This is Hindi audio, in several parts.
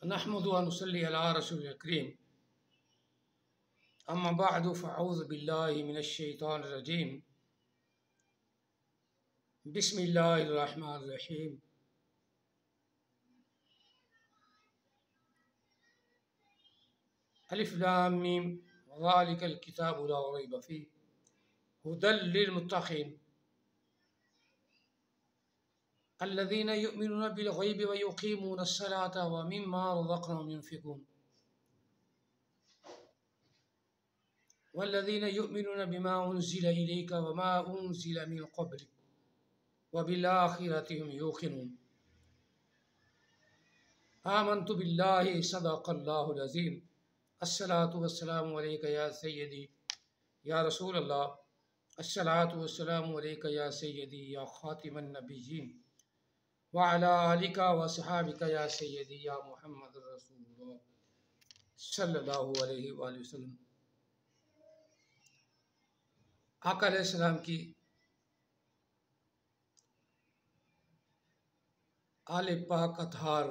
नहमदु व नुसल्ली अला रसूलिल करीम अम्मा बअदु फ़अऊज़ु बिल्लाहि मिनश शैतानिर रजीम बिस्मिल्लाहिर रहमानिर रहीम। अलिफ लाम मीम ज़ालिकल किताबु ला रैब फ़ीह हुदल लिल मुत्तक़ीन अल्लज़ीना युमिनूना बिल ग़ैबि व युक़ीमूना अस्सलाता व मिम्मा रज़क़नाहुम युनफ़िक़ून वल्लज़ीना युमिनूना बिमा उन्ज़िला इलैका व मा उन्ज़िला मिन क़ब्लिक व बिल आख़िरति हुम यूक़िनून। आमन्तु बिल्लाहि सदक़ल्लाहुल अज़ीम। अस्सलातु वस्सलामु अलैका या सय्यदी या रसूल अल्लाह। अस्सलातु वस्सलामु अलैका या सय्यदी या ख़ातिमन नबिय्यीन व अला आलिका व अस्हाबिका या सय्यदी या मुहम्मदुर रसूलुल्लाह सल्लल्लाहु अलैहि वसल्लम। आका अलैहिस्सलाम की आले पाक अतहार,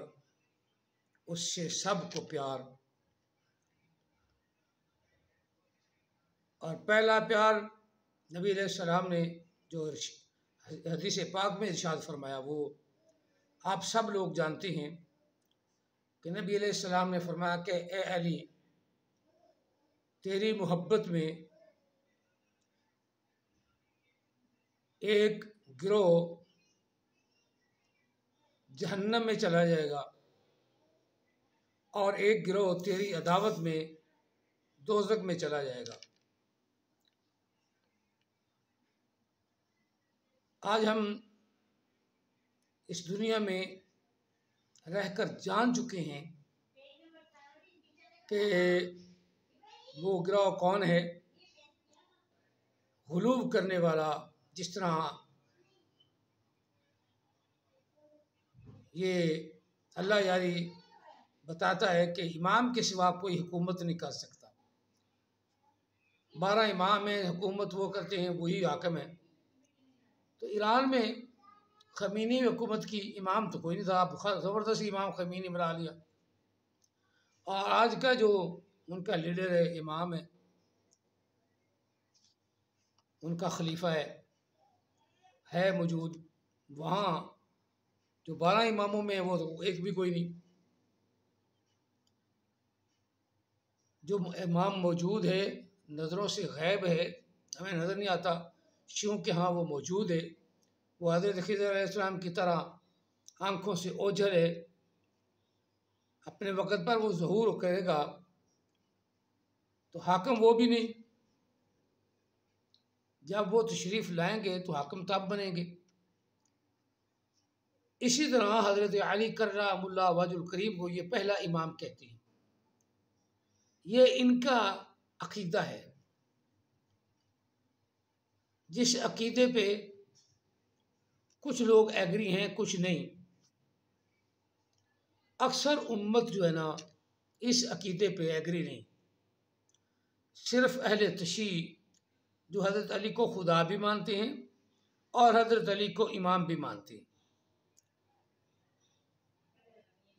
उससे सबको प्यार। और पहला प्यार नबी अलैहिस्सलाम ने जो हदीस पाक में इरशाद फरमाया वो आप सब लोग जानते हैं कि नबी अलैहिस्सलाम ने फरमाया कि ए अली, तेरी मोहब्बत में एक गिरोह जहन्नम में चला जाएगा और एक गिरोह तेरी अदावत में दोज़ख में चला जाएगा। आज हम इस दुनिया में रहकर जान चुके हैं कि वो गिरोह कौन है। गुलूव करने वाला, जिस तरह ये अल्लाह यारी बताता है कि इमाम के सिवा कोई हुकूमत नहीं कर सकता। 12 इमाम हैं, हुकूमत वो करते हैं, वही हाकिम है। तो ईरान में खमीनी हुकूमत की इमाम तो कोई नहीं था, ज़बरदस्ती इमाम खमीनी बना लिया। और आज का जो उनका लीडर है, इमाम है, उनका खलीफा है मौजूद। वहाँ जो 12 इमामों में वो तो एक भी कोई नहीं। जो इमाम मौजूद है नज़रों से गैब है, हमें नज़र नहीं आता, क्योंकि हाँ वो मौजूद है। वो हज़रत खिज़र अलैहिस्सलाम की तरह आँखों से ओझल है। अपने वक़्त पर वो ज़हूर करेगा तो हाकिम वो भी नहीं। जब वो तशरीफ़ लाएंगे तो हाकिम तब बनेंगे। इसी तरह हज़रत अली कर्रमुल्लाह वजहुल करीम को ये पहला इमाम कहते हैं। ये इनका अक़ीदा है, जिस अक़ीदे पे कुछ लोग एग्री हैं, कुछ नहीं। अक्सर उम्मत जो है ना, इस अक़ीदे पे एग्री नहीं। सिर्फ़ अहले तशय्युअ जो हज़रत अली को खुदा भी मानते हैं और हज़रत अली को इमाम भी मानते हैं।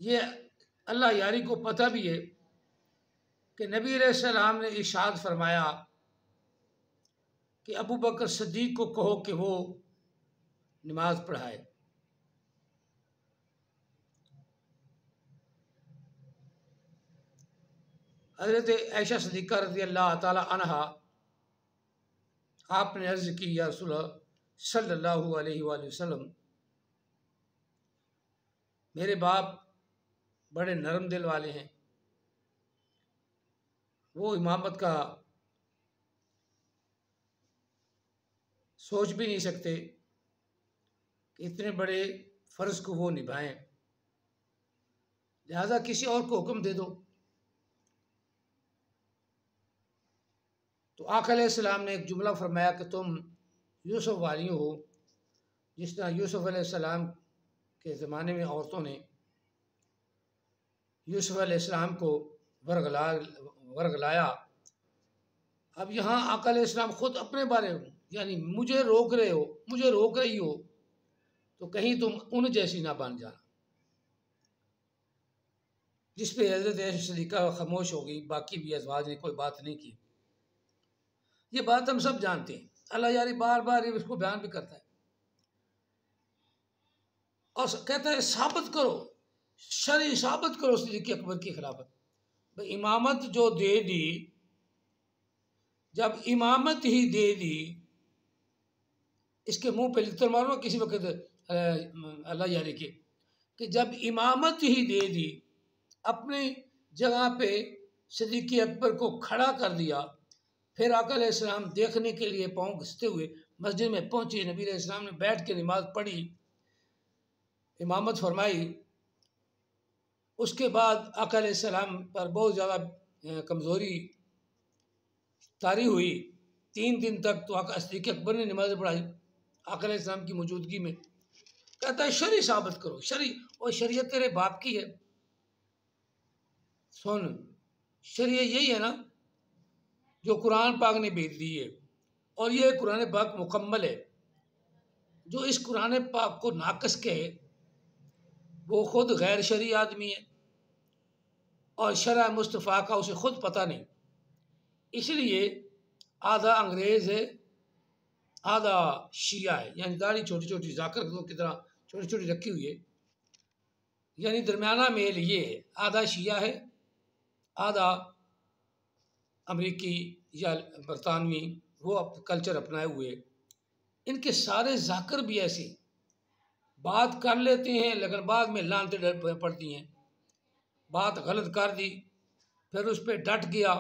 ये अल्लाह यारी को पता भी है कि नबी अलैहिस्सलाम ने इरशाद फरमाया कि अबू बकर सिद्दीक़ को कहो कि वो नमाज पढ़ाए। हज़रत आयशा सिद्दीक़ा रज़ी अल्लाह ताला अन्हा, आपने अर्ज़ की या रसूलल्लाह सल्लल्लाहु अलैहि वसल्लम, मेरे बाप बड़े नरम दिल वाले हैं, वो इमामत का सोच भी नहीं सकते कि इतने बड़े फ़र्ज़ को वो निभाएं, लिहाजा किसी और को हुक्म दे दो। तो आका अलैहिस्सलाम ने एक जुमला फरमाया कि तुम यूसुफ वाली हो। जिस तरह यूसुफ अलैहिस्सलाम के ज़माने में औरतों ने यूसुफ अलैहिस्सलाम को वर्गलाया। अब यहाँ आका अलैहिस्सलाम ख़ुद अपने बारे में, यानी मुझे रोक रहे हो, मुझे रोक रही हो, तो कहीं तुम उन जैसी ना बन जाना। जिस पे हज़रत आयशा सिद्दीक़ा खामोश हो गई, बाकी भी अज़वाज ने कोई बात नहीं की। ये बात हम सब जानते हैं, अल्लाह यारी बार बार ये इसको बयान भी करता है और कहता है साबित करो, शरई साबित करो सिद्दीक़ अकबर की खिलाफत। भाई इमामत जो दे दी, जब इमामत ही दे दी, इसके मुंह पे लितर मारो किसी वक्त अल्लाह यारी के, कि जब इमामत ही दे दी, अपनी जगह पे सिद्दीक़ अकबर को खड़ा कर दिया, फिर आका अलैहिस्सलाम देखने के लिए पाँव घिसते हुए मस्जिद में पहुंचे, नबी अलैहिस्सलाम ने बैठ के नमाज पढ़ी, इमामत फरमाई। उसके बाद आका अलैहिस्सलाम पर बहुत ज़्यादा कमज़ोरी तारी हुई। 3 दिन तक तो आका सिद्दीक़ अकबर ने नमाज पढ़ाई आका अलैहिस्सलाम की मौजूदगी में। कहता है शरी साबित करो, शरी, और शरीयत तेरे बाप की है। सुन, शरीयत यही है ना जो कुरान पाक ने भेज दी है, और ये कुरान पाक मुकम्मल है। जो इस कुरान पाक को नाकस कहे वो खुद गैर शरी आदमी है और शरा मुस्तफ़ा का उसे खुद पता नहीं। इसलिए आधा अंग्रेज़ है, आधा शिया है, यानी दाढ़ी छोटी छोटी जाकर की तरह छोटी छोटी रखी हुई है, यानी दरमियाना मेल ये है, आधा शिया है, आधा अमेरिकी या बरतानवी, वो कल्चर अपनाए हुए। इनके सारे जाकर भी ऐसे बात कर लेते हैं, लेकिन बाद में लानते पड़ती हैं। बात गलत कर दी, फिर उस पर डट गया,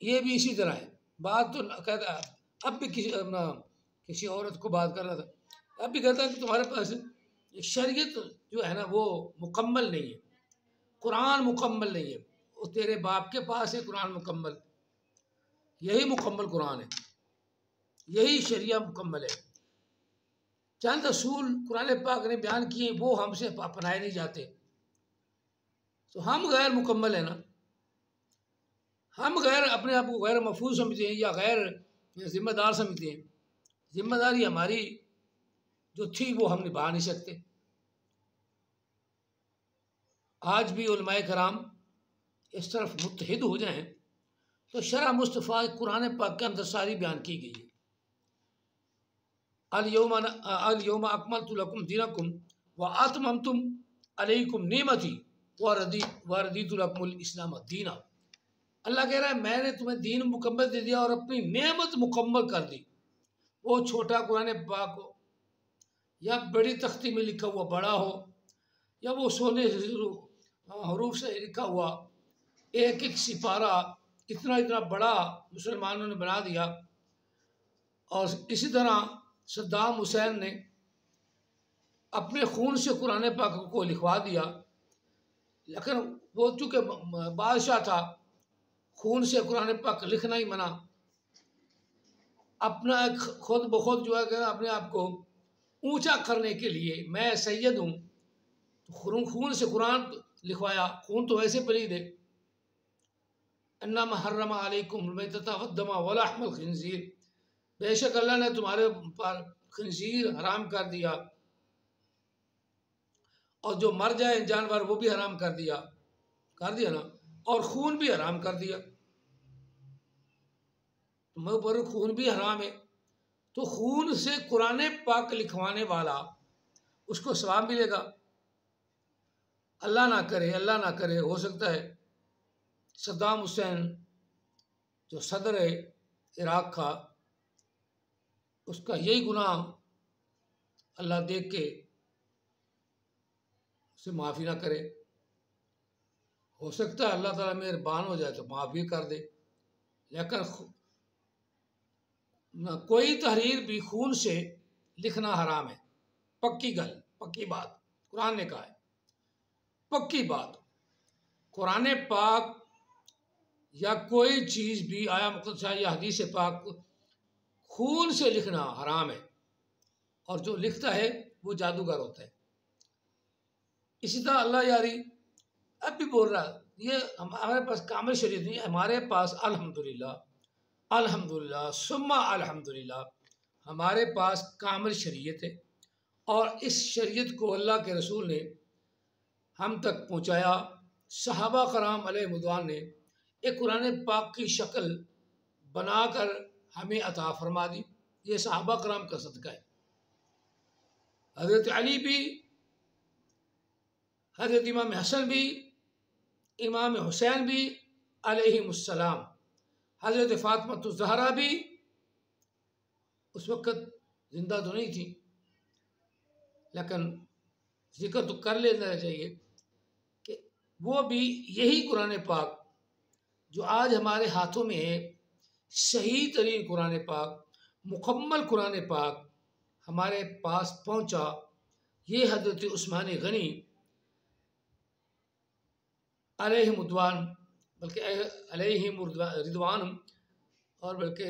ये भी इसी तरह है। बात तो कहता, अब भी किसी औरत को बात कर रहा था, अब भी कहता है कि तुम्हारे पास शरीयत जो है ना वो मुकम्मल नहीं है, कुरान मुकम्मल नहीं है। वो तेरे बाप के पास है कुरान मुकम्मल, यही मुकम्मल कुरान है, यही शरिया मुकम्मल है। चंद असूल कुरान पाक ने बयान किए, वो हमसे अपनाए नहीं जाते, तो हम गैर मुकम्मल है ना, हम गैर अपने आप को गैर महफूज समझते हैं या गैर जिम्मेदार समझते हैं। जिम्मेदारी हमारी जो थी वो हम निभा नहीं सकते। आज भी उलमाए कराम इस तरफ मुत्तहिद हो जाएं तो शरह मुस्तफ़ा कुरान पाक के अंदर सारी बयान की गई है। अल-यौमा अकमलतु लकुम दीनकुम व अतममतु अलैकुम निअमती व रदीतु लकुमुल इस्लाम दीना। अल्लाह कह रहा है मैंने तुम्हें दीन मुकम्मल दे दिया और अपनी नेमत मुकम्मल कर दी। वो छोटा कुरान पाक हो या बड़ी तख्ती में लिखा हुआ बड़ा हो, या वो सोने हरूफ से लिखा हुआ एक एक सिपारा इतना इतना बड़ा मुसलमानों ने बना दिया। और इसी तरह सद्दाम हुसैन ने अपने खून से कुरान पाक को लिखवा दिया, लेकिन वो चूँकि बादशाह था, खून से कुरान पाक लिखना ही मना। अपना खुद ब खुद जो है कि अपने आप को ऊंचा करने के लिए मैं सैयद हूँ, तो खून से कुरान लिखवाया। खून तो वैसे पलीद है। अन्नमा हर्रमा अलैकुम मैतता वद्दमा वलहमल खिंजीर, बेशक अल्लाह ने तुम्हारे पर खिंजीर हराम कर दिया और जो मर जाए जानवर वो भी हराम कर दिया ना, और खून भी हराम कर दिया। तुम्हारे ऊपर खून भी हराम है, तो खून से कुरान पाक लिखवाने वाला उसको सवाब मिलेगा। अल्लाह ना करे हो सकता है सद्दाम हुसैन जो सदर है इराक़ का, उसका यही गुनाह अल्लाह देख के उसे माफ़ी ना करे। हो सकता है अल्लाह ताला मेहरबान हो जाए तो माफ़ भी कर दे, लेकिन कोई तहरीर भी खून से लिखना हराम है। पक्की बात कुरान ने कहा है, पक्की बात। कुरान पाक या कोई चीज़ भी आया मुक़द्दसा या हदीस पाक खून से लिखना हराम है, और जो लिखता है वो जादूगर होता है। इसी तरह अल्लाह यारी अब भी बोल रहा है, ये हमारे पास कामिल शरीयत नहीं है। हमारे पास अल्हम्दुलिल्लाह अल्हम्दुलिल्लाह सुम्मा अल्हम्दुलिल्लाह हमारे पास कामिल शरीयत है, और इस शरीयत को अल्लाह के रसूल ने हम तक पहुँचाया। सहाबा कराम अलैहिमुद्दीन ने एक कुरान पाक की शक्ल बनाकर हमें अता फरमा दी। ये सहाबा कराम का सदका है। हज़रत अली भी, हज़रत इमाम हसन भी, इमाम हुसैन भी अलैहिमुस्सलाम, हज़रत फ़ातिमा ज़हरा भी उस वक़्त ज़िंदा तो नहीं थी, लेकिन जिक्र तो कर लेना चाहिए कि वो भी यही कुरान पाक जो आज हमारे हाथों में है, सही तरीन कुरान पाक, मुकम्मल कुरान पाक हमारे पास पहुँचा। ये हज़रत उस्मान गनी अलैहिमुद्दीन, बल्कि अलैहिमुर्रिदवान, और बल्कि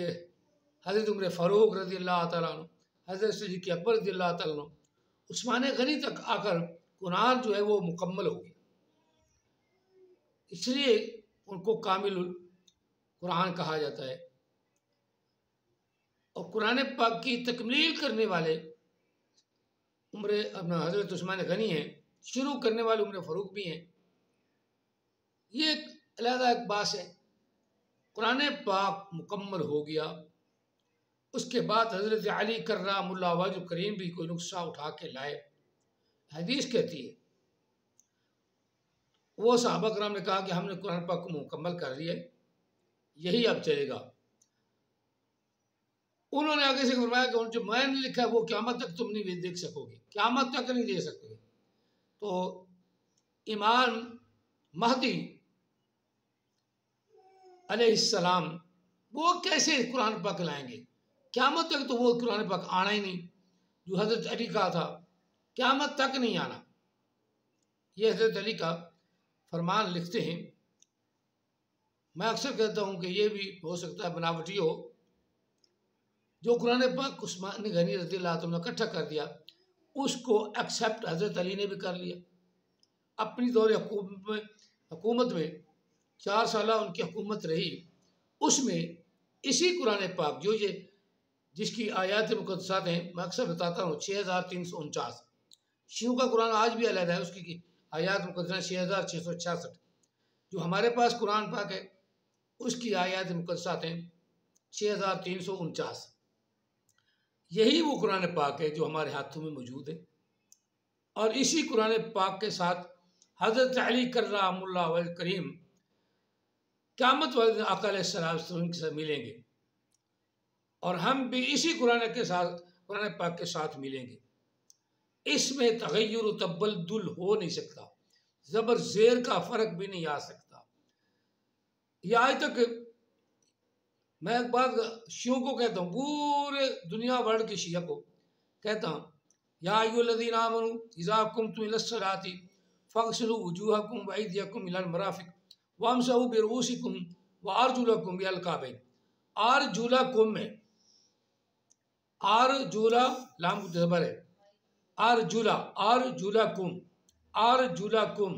हज़रत उमर फ़ारूक रज़ी अल्लाह तआला अन्हु, हज़रत सिद्दीक़ अकबर रज़ी अल्लाह तआला अन्हु, उस्मान गनी तक आकर कुरान जो है वो मुकम्मल हो गया। इसलिए उनको कामिलुल कुरान कहा जाता है। और कुरान पाक की तकमील करने वाले अपना हज़रत उस्मान गनी हैं, शुरू करने वाले उमर फ़ारूक भी हैं। ये एक अलग एक बात है। कुरान पाक मुकम्मल हो गया, उसके बाद हज़रत अली कर्रामुल्लाह वजह करीम भी कोई नुस्खा उठा के लाए। हदीस कहती है वो सहाबा कराम ने कहा कि हमने कुरान पाक को मुकम्मल कर लिया, यही अब चलेगा। उन्होंने आगे से फरमाया कि जो मैंने लिखा है वो क़यामत तक तुम नहीं देख सकोगे, क़यामत तक नहीं देख सकोगे। तो इमाम महदी अलैहिस्सलाम वो कैसे कुरान पाक लाएंगे? क़यामत तक तो वो कुरान पाक आना ही नहीं, जो हज़रत अली का था, क़यामत तक नहीं आना। ये हज़रत अली का फरमान लिखते हैं। मैं अक्सर कहता हूँ कि ये भी हो सकता है बनावटी हो। जो कुरान पाक उस्मान गनी रज़ी अल्लाह तआला ने इकट्ठा कर दिया, उसको एक्सेप्ट हज़रत अली ने भी कर लिया। अपनी दौर हुकूमत में 4 साल उनकी हुकूमत रही, उसमें इसी कुरान पाक जो ये जिसकी आयात मुक़द्दसात हैं, मैं अक्सर बताता हूँ 6349, शियों का कुरान आज भी अलग है, उसकी आयात मुक़द्दसात 6666। जो हमारे पास कुरान पाक है उसकी आयात मुक़द्दसात हैं 6349। यही वो कुरान पाक है जो हमारे हाथों में मौजूद है। और इसी कुरान पाक के साथ हज़रत अली कर्रामुल्लाह वजह करीम क़यामत वाले दिन आका अलैहिस्सलाम के साथ मिलेंगे, और हम भी इसी कुरान के साथ, कुरान पाक के साथ मिलेंगे। इसमें तग़य्युर तबद्दुल हो नहीं सकता, ज़बर ज़ेर का फ़र्क भी नहीं आ सकता। यह आज तक मैं एक बात शियों को कहता हूँ, पूरे दुनिया वर्ल्ड के शिया को कहता हूँ, या अय्युहल्लज़ीना आमनू इज़ा कुमतुम इलस्सलाति फ़ग़सिलू वुजूहकुम व अयदियकुम इलल मराफ़िक़ वम्सहू बिरुऊसिकुम व अर्जुलकुम इलल काबैन। अर्जुलकुम में अर्जुला लाम ज़बर है, अर्जुला, अर्जुलकुम, अर्जुलकुम,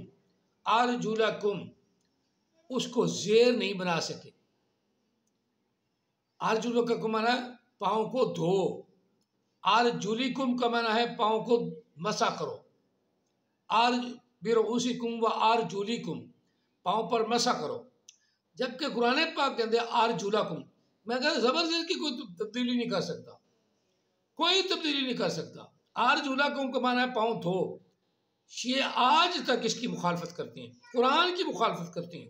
अर्जुलकुम, उसको ज़ेर नहीं बना सके। अर्जुल का माना है पाँव को धो, अर्जुलिकुम का माना है पाँव को मसा करो। बिरुऊसिकुम व अर्जुलिकुम, पाँव पर मसा करो। जबकि कुरान पाक के अंदर अर्जुलकुम, मैं कहता ज़बर की कोई तब्दीली नहीं कर सकता, कोई तब्दीली नहीं कर सकता। अर्जुलकुम का माना है पाँव धो। ये आज तक इसकी मुखालफत करते हैं, कुरान की मुखालफत करते हैं,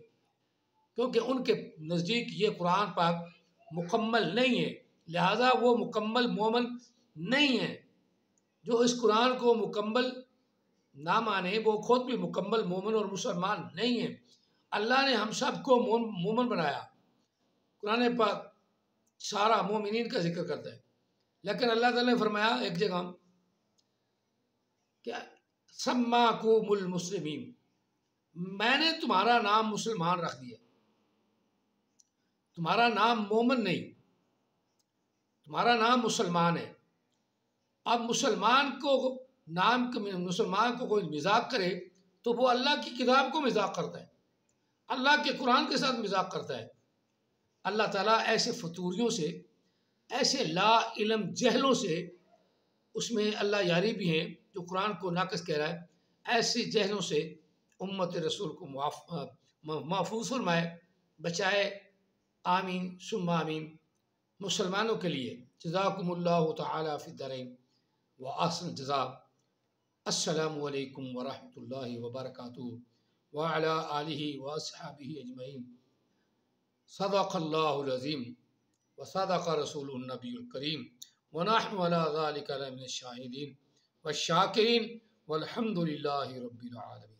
क्योंकि उनके नज़दीक ये कुरान पाक मुकम्मल नहीं है, लिहाजा वो मुकम्मल मोमन नहीं है। जो इस कुरान को मुकम्मल ना माने वो खुद भी मुकम्मल मोमन और मुसलमान नहीं है। अल्लाह ने हम सब को मोमन बनाया। कुरान पाक सारा मोमिनीन का जिक्र करता है, लेकिन अल्लाह ताला ने फरमाया एक जगह क्या, सम्माकुमुल मुस्लिमीन, मैंने तुम्हारा नाम मुसलमान रख दिया, तुम्हारा नाम मोमन नहीं, तुम्हारा नाम मुसलमान है। अब मुसलमान को नाम, मुसलमान को कोई मजाक करे तो वो अल्लाह की किताब को मजाक करता है, अल्लाह के कुरान के साथ मजाक करता है। अल्लाह ताला ऐसे फतूरियों से, ऐसे ला इल्म जहलों से, उसमें अल्लाह यारी भी हैं जो कुरान को नाकस कह रहा है, ऐसे जहलों से उम्मत रसूल को महफूज फरमाए, बचाए। आमीन सुम्मा आमीन। मुसलमानों के लिए जज़ाकुमुल्लाहु तआला फ़िद्दरैन व अहसन जज़ा। अस्सलामु अलैकुम व रहमतुल्लाहि व बरकातुहू व अला आलिहि व अस्हाबिहि अजमईन। सदक़ल्लाहुल अज़ीम व सदक़ रसूलुन नबियुल करीम व नहनु अला ज़ालिका लमिनश शाहिदीन व शाकिरीन वल्हम्दुलिल्लाहि रब्बिल आलमीन।